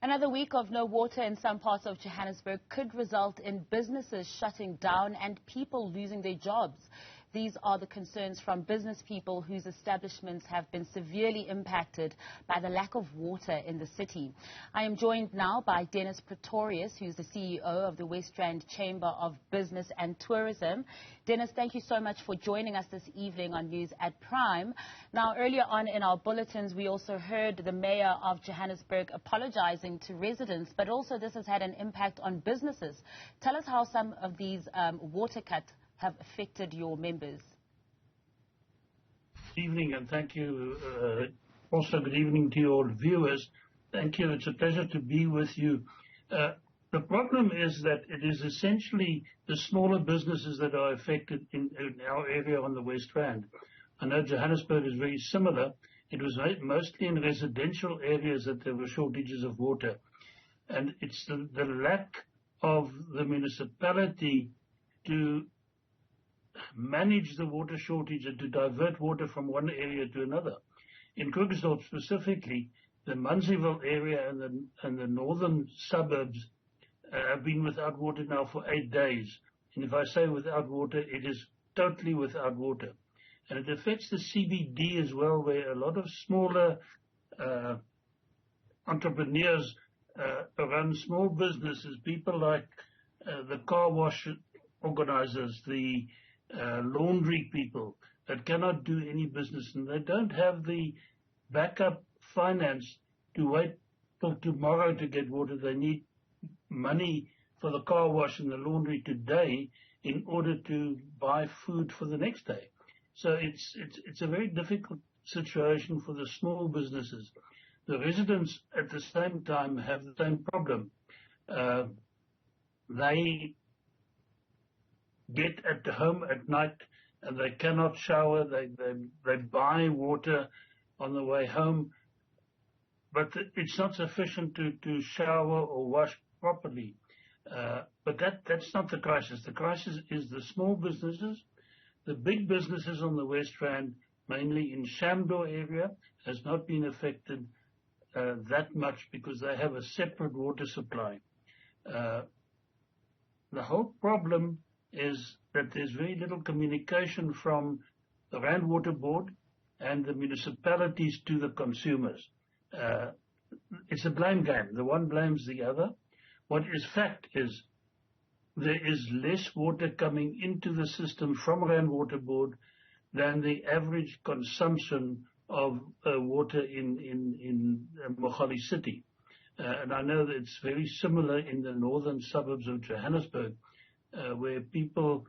Another week of no water in some parts of Johannesburg could result in businesses shutting down and people losing their jobs. These are the concerns from business people whose establishments have been severely impacted by the lack of water in the city. I am joined now by Dennis Pretorius, who's the CEO of the West Rand Chamber of Business and Tourism. Dennis, thank you so much for joining us this evening on News at Prime. Now, earlier on in our bulletins, we also heard the mayor of Johannesburg apologizing to residents, but also this has had an impact on businesses. Tell us how some of these water cuts have affected your members. Good evening, and thank you. Also, good evening to your viewers. Thank you. It's a pleasure to be with you. The problem is that it is essentially the smaller businesses that are affected in our area on the West Rand. I know Johannesburg is very similar. It was mostly in residential areas that there were shortages of water. And it's the lack of the municipality to manage the water shortage and to divert water from one area to another. In Krugersdorp specifically, the Munsieville area and the northern suburbs have been without water now for 8 days. And if I say without water, it is totally without water. And it affects the CBD as well, where a lot of smaller entrepreneurs run small businesses, people like the car wash organizers, the laundry people that cannot do any business, and they don't have the backup finance to wait till tomorrow to get water. They need money for the car wash and the laundry today in order to buy food for the next day. So it's a very difficult situation for the small businesses. The residents at the same time have the same problem. They get at home at night and they cannot shower. They buy water on the way home, but it's not sufficient to shower or wash properly. But that's not the crisis. The crisis is the small businesses. The big businesses on the West Rand, mainly in Shamdor area, has not been affected that much because they have a separate water supply. The whole problem is that there's very little communication from the Rand Water Board and the municipalities to the consumers. It's a blame game. The one blames the other. What is fact is there is less water coming into the system from Rand Water Board than the average consumption of water in Mogale City. And I know that it's very similar in the northern suburbs of Johannesburg, where people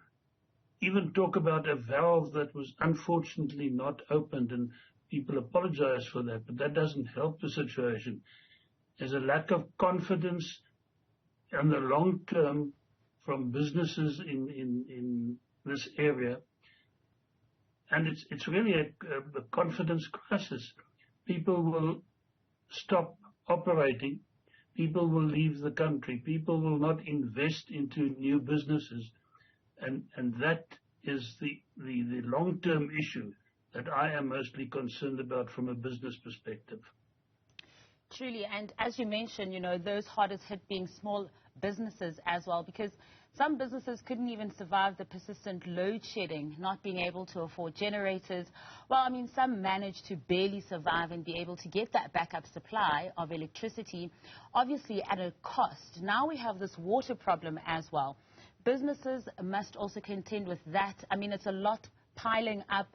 even talk about a valve that was unfortunately not opened, and people apologize for that, but that doesn't help the situation. There's a lack of confidence in the long term from businesses in this area, and it's really a confidence crisis. People will stop operating. People will leave the country. People will not invest into new businesses. And that is the long-term issue that I am mostly concerned about from a business perspective. Truly, and as you mentioned, you know, those hardest hit being small businesses as well, because some businesses couldn't even survive the persistent load shedding, not being able to afford generators. Well, I mean, some managed to barely survive and be able to get that backup supply of electricity, obviously at a cost. Now we have this water problem as well. Businesses must also contend with that. I mean, it's a lot piling up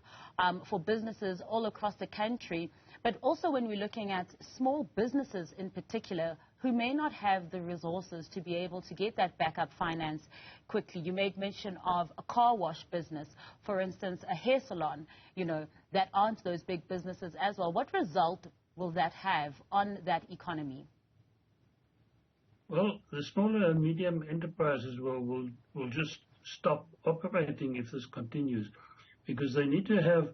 for businesses all across the country, but also when we're looking at small businesses in particular who may not have the resources to be able to get that backup finance quickly. You made mention of a car wash business, for instance, a hair salon, you know, that aren't those big businesses as well. What result will that have on that economy? Well, the smaller and medium enterprises will just stop operating if this continues, because they need to have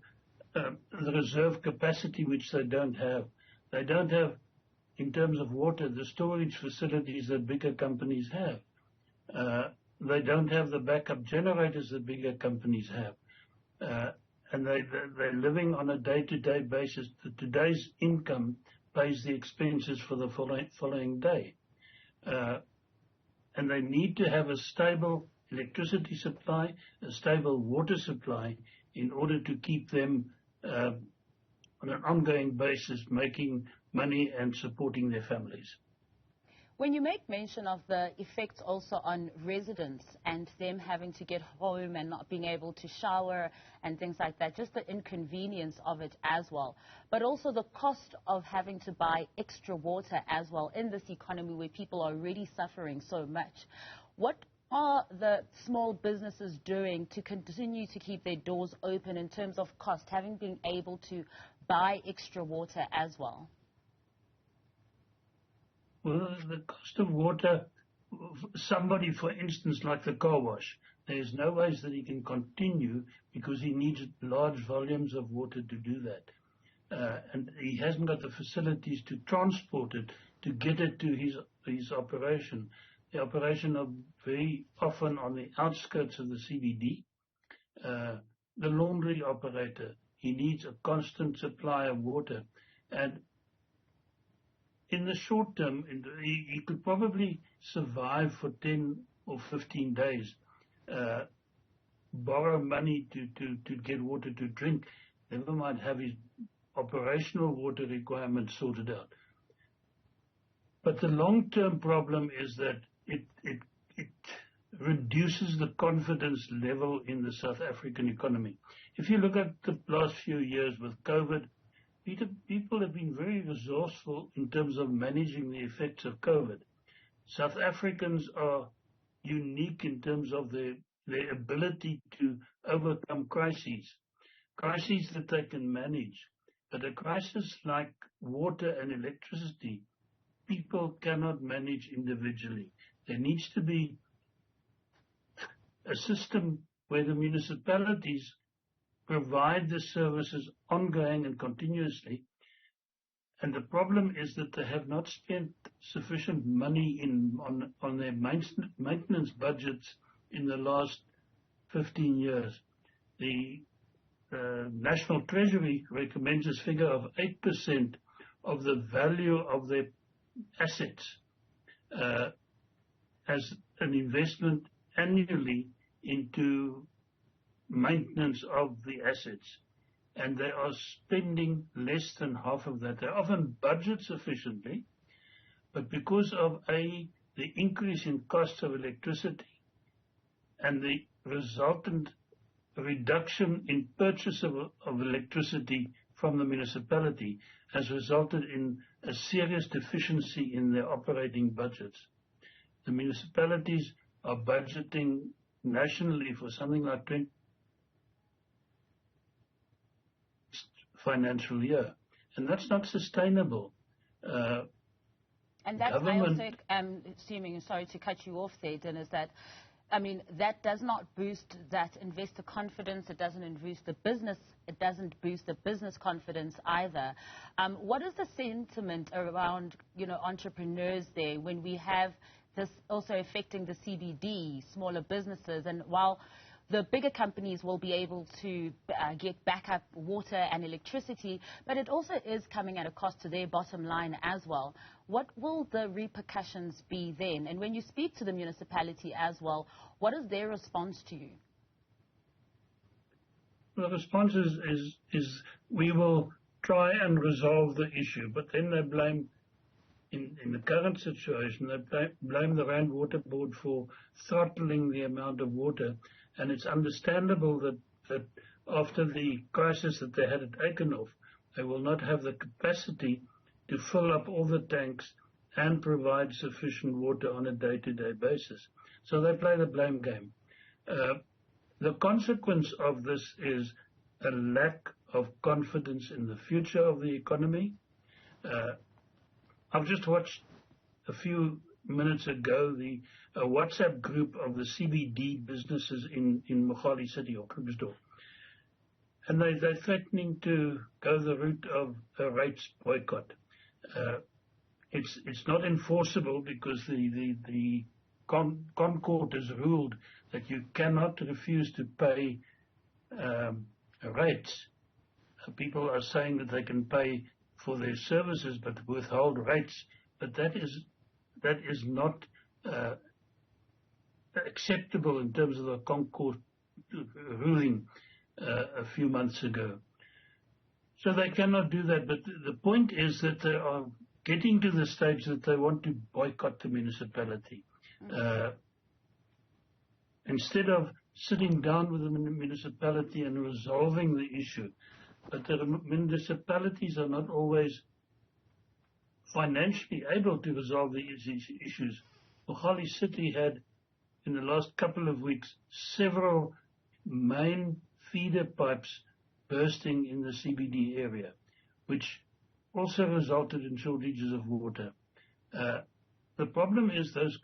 the reserve capacity, which they don't have. They don't have, in terms of water, the storage facilities that bigger companies have. They don't have the backup generators that bigger companies have. And they're living on a day-to-day basis. Today's income pays the expenses for the following day. And they need to have a stable electricity supply, a stable water supply, in order to keep them on an ongoing basis making money and supporting their families. When you make mention of the effects also on residents and them having to get home and not being able to shower and things like that, just the inconvenience of it as well, but also the cost of having to buy extra water as well in this economy where people are already suffering so much, what are the small businesses doing to continue to keep their doors open in terms of cost, having been able to buy extra water as well? Well, the cost of water, somebody, for instance, like the car wash, there's no ways that he can continue because he needs large volumes of water to do that. And he hasn't got the facilities to transport it, to get it to his operation. The operation are very often on the outskirts of the CBD. The laundry operator, he needs a constant supply of water. And in the short term, he could probably survive for 10 or 15 days, borrow money to get water to drink, never mind have his operational water requirements sorted out. But the long-term problem is that it reduces the confidence level in the South African economy. If you look at the last few years with COVID, people have been very resourceful in terms of managing the effects of COVID. South Africans are unique in terms of their ability to overcome crises that they can manage. But a crisis like water and electricity, people cannot manage individually. There needs to be a system where the municipalities provide the services ongoing and continuously. And the problem is that they have not spent sufficient money on their maintenance budgets in the last 15 years. The National Treasury recommends this figure of 8% of the value of their assets as an investment annually into maintenance of the assets, and they are spending less than half of that. They often budget sufficiently, but because of the increase in costs of electricity and the resultant reduction in purchase of electricity from the municipality has resulted in a serious deficiency in their operating budgets. The municipalities are budgeting nationally for something like 20 financial year, and that's not sustainable. And that's why I also am assuming, sorry to cut you off there, Dennis, that I mean, that does not boost that investor confidence. It doesn't boost the business. It doesn't boost the business confidence either. What is the sentiment around, entrepreneurs there when we have this also affecting the CBD, smaller businesses? And while the bigger companies will be able to get backup water and electricity, but it also is coming at a cost to their bottom line as well. What will the repercussions be then? And when you speak to the municipality as well, what is their response to you? The response is we will try and resolve the issue, but then they blame, in the current situation, they blame the Rand Water Board for throttling the amount of water. And it's understandable that after the crisis that they had at Eikenhof, they will not have the capacity to fill up all the tanks and provide sufficient water on a day-to-day basis. So they play the blame game. The consequence of this is a lack of confidence in the future of the economy. I've just watched a few minutes ago a WhatsApp group of the CBD businesses in Mogale City or Krugersdorp. And they're threatening to go the route of a rates boycott. It's not enforceable because the Concord has ruled that you cannot refuse to pay rates. People are saying that they can pay for their services, but withhold rates. But that is not acceptable in terms of the Concourt ruling a few months ago. So they cannot do that. But the point is that they are getting to the stage that they want to boycott the municipality. Instead of sitting down with the municipality and resolving the issue. But the municipalities are not always financially able to resolve these issues. Mogale City had, in the last couple of weeks, several main feeder pipes bursting in the CBD area, which also resulted in shortages of water. The problem is those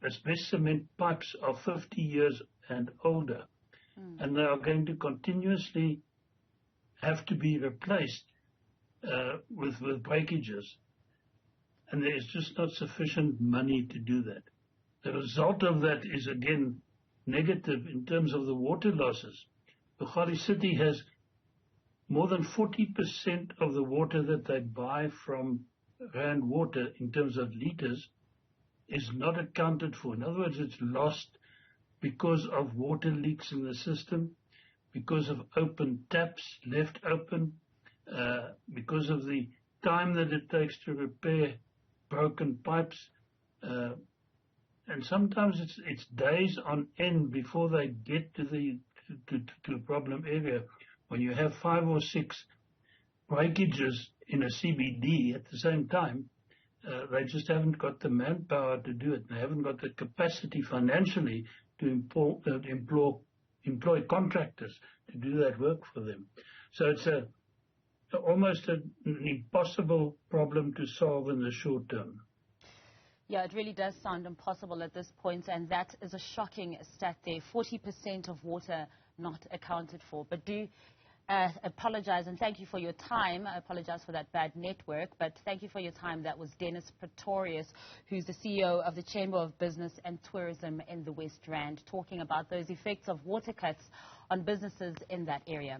asbestos cement pipes are 50 years and older, and they are going to continuously have to be replaced with breakages, and there is just not sufficient money to do that. The result of that is, again, negative in terms of the water losses. Mogale City has more than 40% of the water that they buy from Rand Water in terms of liters is not accounted for. In other words, it's lost because of water leaks in the system, because of open taps left open, because of the time that it takes to repair broken pipes, and sometimes it's days on end before they get to the problem area. When you have 5 or 6 breakages in a CBD at the same time, they just haven't got the manpower to do it. They haven't got the capacity financially to employ contractors to do that work for them. So it's almost an impossible problem to solve in the short term. Yeah, it really does sound impossible at this point, and that is a shocking stat there. 40% of water not accounted for. But do apologize and thank you for your time. I apologize for that bad network, but thank you for your time. That was Dennis Pretorius, who's the CEO of the Chamber of Business and Tourism in the West Rand, talking about those effects of water cuts on businesses in that area.